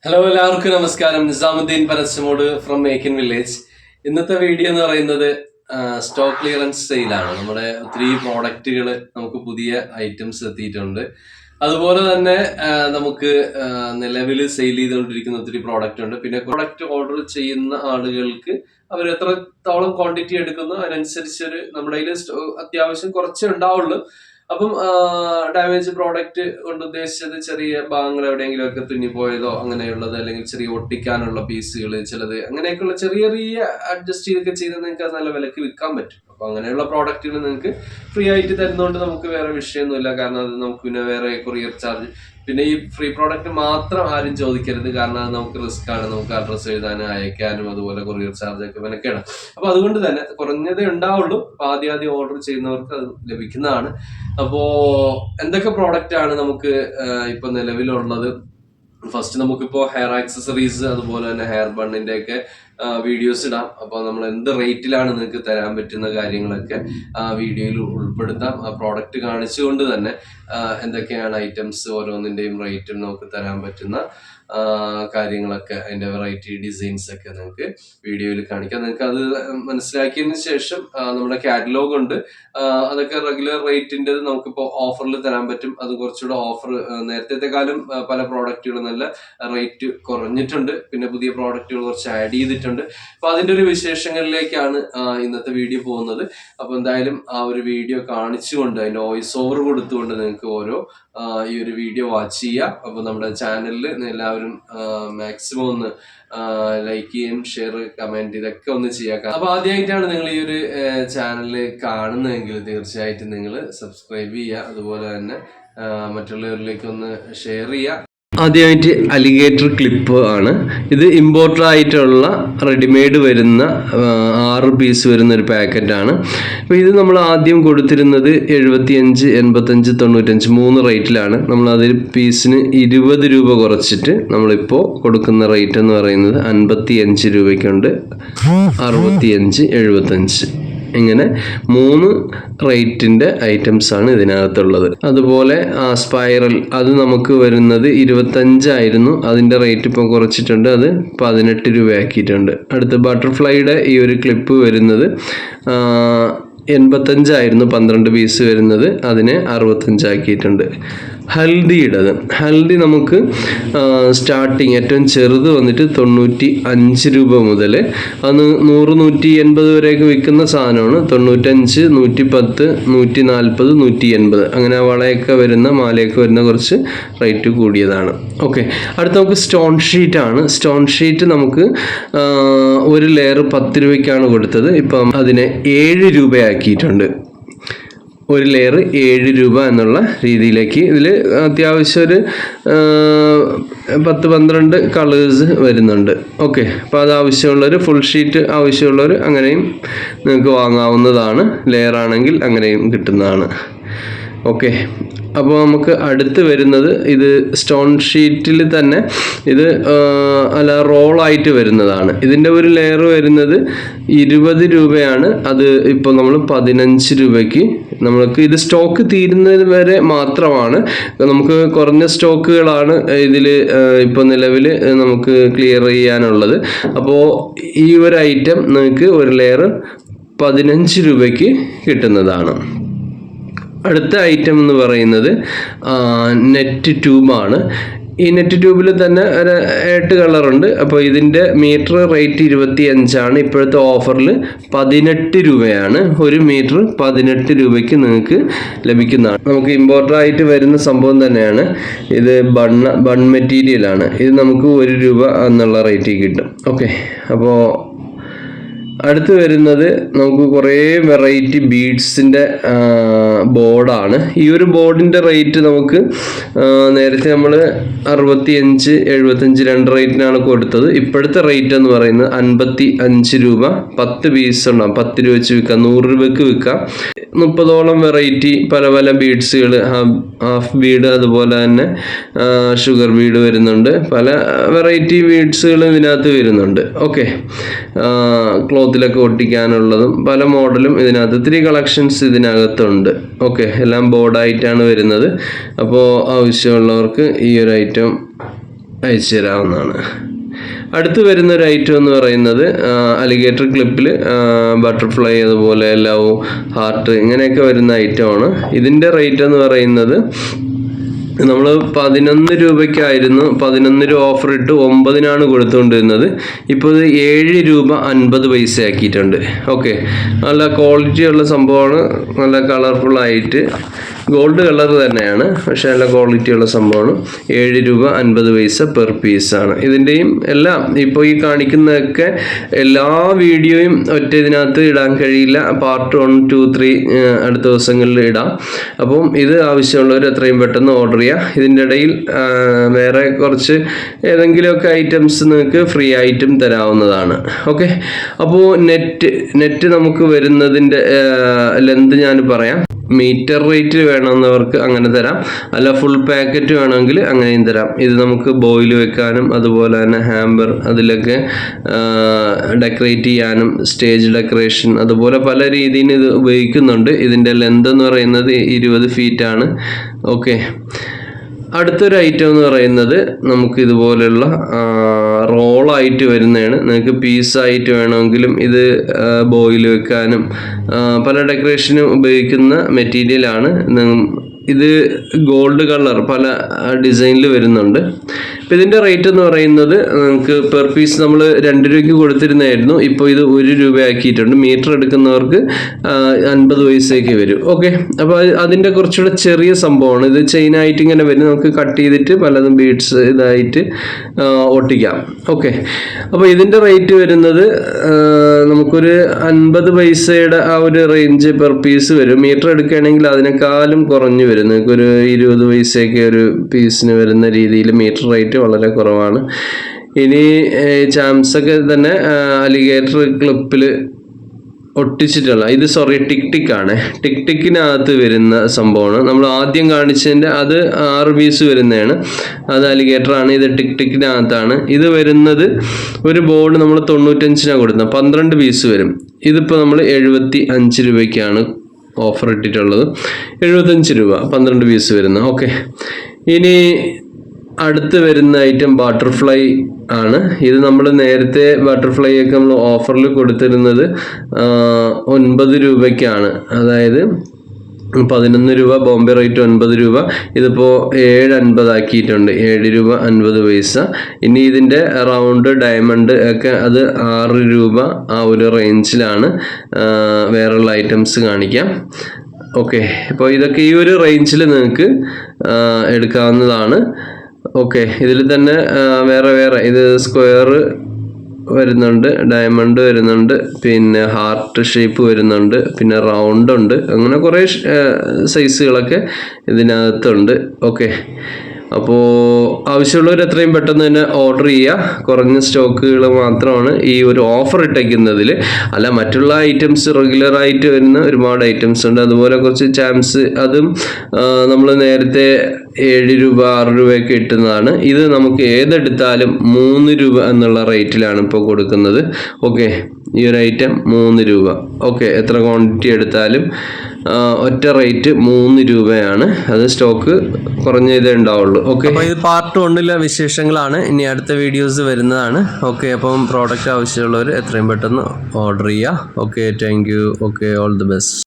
Hello, എല്ലാവർക്കും നമസ്കാരം. നിസാമുദ്ദീൻ പരസ്യമോട് ഫ്രം മേക്ക് ഇൻ വില്ലേജ്. ഇന്നത്തെ വീഡിയോ എന്ന് പറയുന്നത് സ്റ്റോക്ക് ക്ലിയറൻസ് സെയിലാണ്. നമ്മുടെ ഒത്തിരി പ്രോഡക്റ്റുകൾ നമുക്ക് പുതിയ ഐറ്റംസ് എത്തിയിട്ടുണ്ട്. അതുപോലെ തന്നെ നമുക്ക് നിലവിൽ സെയിൽ ചെയ്തുകൊണ്ടിരിക്കുന്ന ഒത്തിരി പ്രോഡക്റ്റ് ഉണ്ട്. പിന്നെ പ്രോഡക്റ്റ് ഓർഡർ ചെയ്യുന്ന ആളുകൾക്ക് അവർ എത്രത്തോളം ക്വാണ്ടിറ്റി എടുക്കുന്നു അതിനനുസരിച്ച് നമ്മുടെ കയ്യിൽ അത്യാവശ്യം കുറച്ചേ ഉണ്ടാവുള്ളൂ. അപ്പം ഡാമേജ് പ്രോഡക്റ്റ് കൊണ്ട് ഉദ്ദേശിച്ചത് ചെറിയ ഭാഗങ്ങൾ എവിടെയെങ്കിലും ഒക്കെ തുന്നിപ്പോയതോ അങ്ങനെയുള്ളത്, അല്ലെങ്കിൽ ചെറിയ ഒട്ടിക്കാനുള്ള പീസുകൾ ചിലത്, അങ്ങനെയൊക്കെയുള്ള ചെറിയ ചെറിയ അഡ്ജസ്റ്റ് ചെയ്തൊക്കെ ചെയ്ത് നിങ്ങൾക്ക് അത് നല്ല വിലക്ക് വിൽക്കാൻ പറ്റും. അപ്പൊ അങ്ങനെയുള്ള പ്രോഡക്റ്റുകൾ നിങ്ങൾക്ക് ഫ്രീ ആയിട്ട് തരുന്നതുകൊണ്ട് നമുക്ക് വേറെ വിഷയമൊന്നുമില്ല. കാരണം അത് നമുക്ക് പിന്നെ വേറെ കൊറിയർ ചാർജ്, പിന്നെ ഈ ഫ്രീ പ്രോഡക്റ്റ് മാത്രം ആരും ചോദിക്കരുത്. കാരണം അത് നമുക്ക് റിസ്ക് ആണ്. നമുക്ക് അഡ്രസ്സ് എഴുതാനും അയക്കാനും അതുപോലെ കൊറിയർ ചാർജ് ഒക്കെ വിലക്കാണ്. അപ്പൊ അതുകൊണ്ട് തന്നെ കുറഞ്ഞതേ ഉണ്ടാവുള്ളൂ. അപ്പൊ ആദ്യം ഓർഡർ ചെയ്യുന്നവർക്ക് അത് ലഭിക്കുന്നതാണ്. അപ്പോ എന്തൊക്കെ പ്രോഡക്റ്റ് ആണ് നമുക്ക് ഇപ്പൊ നിലവിലുള്ളത്? ഫസ്റ്റ് നമുക്കിപ്പോ ഹെയർ ആക്സസറീസ് അതുപോലെ തന്നെ ഹെയർ ബണ്ണിന്റെ ഒക്കെ വീഡിയോസ് ഇടാം. അപ്പൊ നമ്മൾ എന്ത് റേറ്റിലാണ് നിങ്ങൾക്ക് തരാൻ പറ്റുന്ന കാര്യങ്ങളൊക്കെ ആ വീഡിയോയിൽ ഉൾപ്പെടുത്താം. ആ പ്രോഡക്റ്റ് കാണിച്ചുകൊണ്ട് തന്നെ എന്തൊക്കെയാണ് ഐറ്റംസ്, ഓരോന്നിന്റെയും റേറ്റും നമുക്ക് തരാൻ പറ്റുന്ന കാര്യങ്ങളൊക്കെ, അതിന്റെ വെറൈറ്റി ഡിസൈൻസ് ഒക്കെ നിങ്ങൾക്ക് വീഡിയോയിൽ കാണിക്കാം. നിങ്ങൾക്ക് അത് മനസ്സിലാക്കിയതിന് ശേഷം നമ്മുടെ കാറ്റലോഗ് ഉണ്ട്. അതൊക്കെ റെഗുലർ റേറ്റിന്റെ നമുക്കിപ്പോ ഓഫറിൽ തരാൻ പറ്റും. അത് കുറച്ചുകൂടെ ഓഫർ, നേരത്തെ കാലം പല പ്രോഡക്റ്റുകൾ നല്ല റേറ്റ് കുറഞ്ഞിട്ടുണ്ട്. പിന്നെ പുതിയ പ്രോഡക്റ്റുകൾ കുറച്ച് ആഡ് ചെയ്തിട്ടുണ്ട്. അപ്പൊ അതിന്റെ ഒരു വിശേഷങ്ങളിലേക്കാണ് ഇന്നത്തെ വീഡിയോ പോകുന്നത്. അപ്പൊ എന്തായാലും ആ ഒരു വീഡിയോ കാണിച്ചുകൊണ്ട് അതിന്റെ വോയിസ് ഓവർ കൊടുത്തുകൊണ്ട് നിങ്ങൾക്ക് ഓരോ ഈ ഒരു വീഡിയോ വാച്ച് ചെയ്യാം. അപ്പൊ നമ്മുടെ ചാനലിൽ എല്ലാവരും മാക്സിമം ഒന്ന് ലൈക്ക് ചെയ്യും, ഷെയർ, കമന്റ് ഇതൊക്കെ ഒന്ന് ചെയ്യാം. അപ്പൊ ആദ്യമായിട്ടാണ് നിങ്ങൾ ഈ ഒരു ചാനൽ കാണുന്നതെങ്കിൽ തീർച്ചയായിട്ടും നിങ്ങൾ സബ്സ്ക്രൈബ് ചെയ്യുക. അതുപോലെ തന്നെ മറ്റുള്ളവരിലേക്ക് ഒന്ന് ഷെയർ ചെയ്യുക. ആദ്യമായിട്ട് അലിഗേറ്റർ ക്ലിപ്പ് ആണ് ഇത്. ഇമ്പോർട്ടഡ് ആയിട്ടുള്ള റെഡിമെയ്ഡ് വരുന്ന 6 പീസ് വരുന്ന ഒരു പാക്കറ്റാണ്. അപ്പോൾ ഇത് നമ്മൾ ആദ്യം കൊടുത്തിരുന്നത് 75, 85, 95 3 റേറ്റിലാണ്. നമ്മൾ അതിൽ പീസിന് 20 രൂപ കുറച്ചിട്ട് നമ്മളിപ്പോൾ കൊടുക്കുന്ന റേറ്റ് എന്ന് പറയുന്നത് 55 രൂപയ്ക്കുണ്ട്. 65, 75 ഇങ്ങനെ 3 റേറ്റിന്റെ ഐറ്റംസ് ആണ് ഇതിനകത്തുള്ളത്. അതുപോലെ സ്പൈറൽ അത് നമുക്ക് വരുന്നത് 25 ആയിരുന്നു. അതിന്റെ റേറ്റ് ഇപ്പോൾ കുറച്ചിട്ടുണ്ട്, അത് 18 രൂപയാക്കിയിട്ടുണ്ട്. അടുത്ത ബട്ടർഫ്ലൈയുടെ ഈ ഒരു ക്ലിപ്പ് വരുന്നത് 85 ആയിരുന്നു 12 പീസ് വരുന്നത്, അതിനെ 65 ആക്കിയിട്ടുണ്ട്. ഹൽദി നമുക്ക് സ്റ്റാർട്ടിങ് ഏറ്റവും ചെറുത് വന്നിട്ട് 95 രൂപ മുതൽ അത് 100, 180 വരെയൊക്കെ വിൽക്കുന്ന സാധനമാണ്. 95, 110, 140, 180 അങ്ങനെ വളയൊക്കെ വരുന്ന, മാലയൊക്കെ വരുന്ന കുറച്ച് റേറ്റ് കൂടിയതാണ്. ഓക്കെ, അടുത്ത നമുക്ക് സ്റ്റോൺ ഷീറ്റ് ആണ്. സ്റ്റോൺ ഷീറ്റ് നമുക്ക് ഒരു ലെയർ 10 രൂപയ്ക്കാണ് കൊടുത്തത്. ഇപ്പം അതിനെ 7 രൂപയാക്കിയിട്ടുണ്ട്. ഒരു ലെയർ 7 രൂപ എന്നുള്ള രീതിയിലേക്ക്. ഇതിൽ അത്യാവശ്യം ഒരു 10-12 കളേഴ്സ് വരുന്നുണ്ട്. ഓക്കെ, അപ്പോൾ അത് ആവശ്യമുള്ളവർ, ഫുൾ ഷീറ്റ് ആവശ്യമുള്ളവർ അങ്ങനെയും നിങ്ങൾക്ക് വാങ്ങാവുന്നതാണ്. ലെയർ ആണെങ്കിൽ അങ്ങനെയും കിട്ടുന്നതാണ്. ഓക്കെ, അപ്പോൾ നമുക്ക് അടുത്ത് വരുന്നത് ഇത് സ്റ്റോൺ ഷീറ്റിൽ തന്നെ ഇത് റോളായിട്ട് വരുന്നതാണ്. ഇതിൻ്റെ ഒരു ലെയർ വരുന്നത് 20 രൂപയാണ്. അത് ഇപ്പോൾ നമ്മൾ 15 രൂപയ്ക്ക് നമ്മൾക്ക് ഇത് സ്റ്റോക്ക് തീരുന്നത് വരെ മാത്രമാണ്. നമുക്ക് കുറഞ്ഞ സ്റ്റോക്കുകളാണ് ഇതിൽ ഇപ്പോൾ നിലവിൽ നമുക്ക് ക്ലിയർ ചെയ്യാനുള്ളത്. അപ്പോൾ ഈ ഒരു ഐറ്റം നിങ്ങൾക്ക് ഒരു ലെയർ 15 രൂപയ്ക്ക് കിട്ടുന്നതാണ്. അടുത്ത ഐറ്റം എന്ന് പറയുന്നത് നെറ്റ് ട്യൂബാണ്. ഈ നെറ്റ് ട്യൂബിൽ തന്നെ ഒരു 8 കളറുണ്ട്. അപ്പോൾ ഇതിൻ്റെ മീറ്റർ റേറ്റ് 25 ആണ്. ഇപ്പോഴത്തെ ഓഫറിൽ 18 രൂപയാണ്. ഒരു മീറ്റർ 18 രൂപയ്ക്ക് നിങ്ങൾക്ക് ലഭിക്കുന്നതാണ്. നമുക്ക് ഇമ്പോർട്ടഡ് ആയിട്ട് വരുന്ന സംഭവം തന്നെയാണ് ഇത്. ബൺ മെറ്റീരിയലാണ്. ഇത് നമുക്ക് 1 രൂപ എന്നുള്ള റേറ്റിൽ കിട്ടും. ഓക്കെ, അപ്പോൾ അടുത്ത് വരുന്നത് നമുക്ക് കുറേ വെറൈറ്റി ബീഡ്സിൻ്റെ ബോർഡാണ്. ഈ ഒരു ബോർഡിൻ്റെ റേറ്റ് നമുക്ക് നേരത്തെ നമ്മൾ 65, 75 2 റേറ്റിനാണ് കൊടുത്തത്. ഇപ്പോഴത്തെ റേറ്റ് എന്ന് പറയുന്നത് 55 രൂപ. 10 പീസ് ഉണ്ടാവും. 10 രൂപ വെച്ച് വിൽക്കാം, 100 രൂപയ്ക്ക് വിൽക്കാം. 30ഓളം വെറൈറ്റി പല ബീഡ്സുകൾ, ഹാഫ് ബീഡ് അതുപോലെ തന്നെ ഷുഗർ ബീഡ് വരുന്നുണ്ട്. പല വെറൈറ്റി ബീഡ്സുകൾ ഇതിനകത്ത് വരുന്നുണ്ട്. ഓക്കെ, ക്ലോത്തിലൊക്കെ ഒട്ടിക്കാനുള്ളതും പല മോഡലും ഇതിനകത്ത് 3 കളക്ഷൻസ് ഇതിനകത്തുണ്ട്. ഓക്കെ, എല്ലാം ബോർഡായിട്ടാണ് വരുന്നത്. അപ്പോൾ ആവശ്യമുള്ളവർക്ക് ഈ ഒരു ഐറ്റം അയച്ചു തരാവുന്നതാണ്. അടുത്ത് വരുന്ന ഒരു ഐറ്റം എന്ന് പറയുന്നത് അലിഗേറ്റർ ക്ലിപ്പിൽ ബട്ടർഫ്ലൈ, അതുപോലെ ലവ് ഹാർട്ട് ഇങ്ങനെയൊക്കെ വരുന്ന ഐറ്റമാണ്. ഇതിൻ്റെ റേറ്റ് എന്ന് പറയുന്നത് നമ്മൾ 11 രൂപയ്ക്കായിരുന്നു, 11 രൂപ ഓഫർ ഇട്ട് 9 കൊടുത്തുകൊണ്ടിരുന്നത്. ഇപ്പോൾ ഇത് 7 രൂപ 50 പൈസ ആക്കിയിട്ടുണ്ട്. ഓക്കെ, നല്ല ക്വാളിറ്റി ഉള്ള സംഭവമാണ്. നല്ല കളർഫുള്ളായിട്ട് ഗോൾഡ് കളർ തന്നെയാണ്, പക്ഷേ നല്ല ക്വാളിറ്റി ഉള്ള സംഭവമാണ്. 7 രൂപ 50 പൈസ പെർ പീസാണ്. ഇതിൻ്റെയും എല്ലാം ഇപ്പോൾ ഈ കാണിക്കുന്നതൊക്കെ എല്ലാ വീഡിയോയും ഒറ്റ ഇതിനകത്ത് ഇടാൻ കഴിയില്ല. പാർട്ട് 1, 2, 3 അടുത്ത ദിവസങ്ങളിൽ ഇടാം. അപ്പം ഇത് ആവശ്യമുള്ളവർ എത്രയും പെട്ടെന്ന് ഓർഡർ ചെയ്യുക. ഇതിൻ്റെ ഇടയിൽ വേറെ കുറച്ച് ഏതെങ്കിലുമൊക്കെ ഐറ്റംസ് നിങ്ങൾക്ക് ഫ്രീ ആയിട്ടും തരാവുന്നതാണ്. ഓക്കെ, അപ്പോൾ നെറ്റ് നമുക്ക് വരുന്നതിൻ്റെ ലെന്ത് ഞാൻ പറയാം. മീറ്റർ റേറ്റിൽ വേണമെന്നവർക്ക് അങ്ങനെ തരാം, അല്ല ഫുൾ പാക്കറ്റ് വേണമെങ്കിൽ അങ്ങനെയും തരാം. ഇത് നമുക്ക് ബോയിൽ വെക്കാനും അതുപോലെ തന്നെ ഹാമ്പർ അതിലൊക്കെ ഡെക്കറേറ്റ് ചെയ്യാനും, സ്റ്റേജ് ഡെക്കറേഷൻ അതുപോലെ പല രീതിയിൽ ഇത് ഉപയോഗിക്കുന്നുണ്ട്. ഇതിൻ്റെ ലെന്ത് എന്ന് പറയുന്നത് 20 ഫീറ്റാണ്. ഓക്കെ, അടുത്തൊരു ഐറ്റം എന്ന് പറയുന്നത് നമുക്ക് ഇതുപോലെയുള്ള റോളായിട്ട് വരുന്നതാണ്. നിങ്ങൾക്ക് പീസായിട്ട് വേണമെങ്കിലും ഇത് ബോയിൽ വെക്കാനും പല ഡെക്കറേഷനും ഉപയോഗിക്കുന്ന മെറ്റീരിയലാണ്. ഇത് ഗോൾഡ് കളർ പല ഡിസൈനിൽ വരുന്നുണ്ട്. അപ്പോൾ ഇതിൻ്റെ റേറ്റ് എന്ന് പറയുന്നത് നമുക്ക് പെർ പീസ് നമ്മൾ 2 രൂപയ്ക്ക് കൊടുത്തിരുന്നായിരുന്നു, ഇപ്പോൾ ഇത് 1 രൂപ ആക്കിയിട്ടുണ്ട്. മീറ്റർ എടുക്കുന്നവർക്ക് 50 പൈസയ്ക്ക് വരും. ഓക്കെ, അപ്പോൾ അതിൻ്റെ കുറച്ചുകൂടെ ചെറിയ സംഭവമാണ്. ഇത് ചെയിനായിട്ട് ഇങ്ങനെ വരും, നമുക്ക് കട്ട് ചെയ്തിട്ട് പലതും ബീഡ്സ് ഇതായിട്ട് ഒട്ടിക്കാം. ഓക്കെ, അപ്പോൾ ഇതിൻ്റെ റേറ്റ് വരുന്നത് നമുക്കൊരു 50 പൈസയുടെ ആ ഒരു റേഞ്ച് പെർ പീസ് വരും. മീറ്റർ എടുക്കുകയാണെങ്കിൽ അതിനേക്കാളും കുറഞ്ഞു വരും. നിങ്ങൾക്കൊരു 20 പൈസയൊക്കെ ഒരു പീസിന് വരുന്ന രീതിയിൽ മീറ്റർ റേറ്റ് വളരെ കുറവാണ്. ഇനി ചാംസൊക്കെ തന്നെ അലിഗേറ്റർ ക്ലിപ്പിൽ ഒട്ടിച്ചിട്ടുള്ള ഇത് ടിക് ആണ്. ടിക്കിനകത്ത് വരുന്ന സംഭവമാണ്. നമ്മൾ ആദ്യം കാണിച്ചതിൻ്റെ അത് 6 പീസ് വരുന്നതാണ്, അത് അലിഗേറ്റർ ആണ്. ഇത് ടിക്കിനകത്താണ് ഇത് വരുന്നത്. ഒരു ബോർഡ് നമ്മൾ 95 കൊടുക്കുന്നത്, 12 പീസ് വരും. ഇതിപ്പോൾ നമ്മൾ 75 രൂപയ്ക്കാണ് ഓഫർ ഇട്ടിട്ടുള്ളത്. 75 രൂപ 12 പീസ് വരുന്ന. ഓക്കെ, ഇനി അടുത്ത് വരുന്ന ഐറ്റം ബട്ടർഫ്ലൈ ആണ്. ഇത് നമ്മൾ നേരത്തെ ബട്ടർഫ്ലൈ ഒക്കെ നമ്മൾ ഓഫറിൽ കൊടുത്തിരുന്നത് 9 രൂപയ്ക്കാണ്. അതായത് 11 രൂപ ബോംബെ റേറ്റ് 9 രൂപ. ഇതിപ്പോൾ 7.50 ആക്കിയിട്ടുണ്ട്, 7 രൂപ 50 പൈസ. ഇനി ഇതിൻ്റെ റൗണ്ട് ഡയമണ്ട് ഒക്കെ അത് 6 രൂപ ആ ഒരു റേഞ്ചിലാണ്. വേറെയുള്ള ഐറ്റംസ് കാണിക്കാം. ഓക്കെ, ഇപ്പോൾ ഇതൊക്കെ ഈ ഒരു റേഞ്ചിൽ നിങ്ങൾക്ക് എടുക്കാവുന്നതാണ്. ഓക്കെ, ഇതിൽ തന്നെ വേറെ ഇത് സ്ക്വയർ വരുന്നുണ്ട്, ഡയമണ്ട് വരുന്നുണ്ട്, പിന്നെ ഹാർട്ട് ഷേപ്പ് വരുന്നുണ്ട്, പിന്നെ റൗണ്ട് ഉണ്ട്. അങ്ങനെ കുറേ സൈസുകളൊക്കെ ഇതിനകത്തുണ്ട്. ഓക്കെ, അപ്പോൾ ആവശ്യമുള്ളവർ എത്രയും പെട്ടെന്ന് തന്നെ ഓർഡർ ചെയ്യുക. കുറഞ്ഞ സ്റ്റോക്കുകൾ മാത്രമാണ് ഈ ഒരു ഓഫർ ഇട്ടേക്കുന്നതിൽ. അല്ല, മറ്റുള്ള ഐറ്റംസ് റെഗുലറായിട്ട് വരുന്ന ഒരുപാട് ഐറ്റംസ് ഉണ്ട്. അതുപോലെ കുറച്ച് ചാംസ്, അതും നമ്മൾ നേരത്തെ 7 രൂപ 6 രൂപയൊക്കെ ഇട്ടുന്നതാണ്. ഇത് നമുക്ക് ഏതെടുത്താലും 3 രൂപ എന്നുള്ള റേറ്റിലാണ് ഇപ്പോൾ കൊടുക്കുന്നത്. ഓക്കെ, ഈ ഒരു ഐറ്റം 3 രൂപ. ഓക്കെ, എത്ര ക്വാണ്ടിറ്റി എടുത്താലും ഒറ്റ റേറ്റ് 3 രൂപയാണ്. അത് സ്റ്റോക്ക് കുറഞ്ഞ ഇതേ ഉണ്ടാവുള്ളൂ. ഓക്കെ, അപ്പോൾ ഇത് പാർട്ട് 1 വിശേഷങ്ങളാണ്. ഇനി അടുത്ത വീഡിയോസ് വരുന്നതാണ്. ഓക്കെ, അപ്പം പ്രോഡക്റ്റ് ആവശ്യമുള്ളവർ എത്രയും പെട്ടെന്ന് ഓർഡർ ചെയ്യുക. Okay, thank you. Okay, all the best.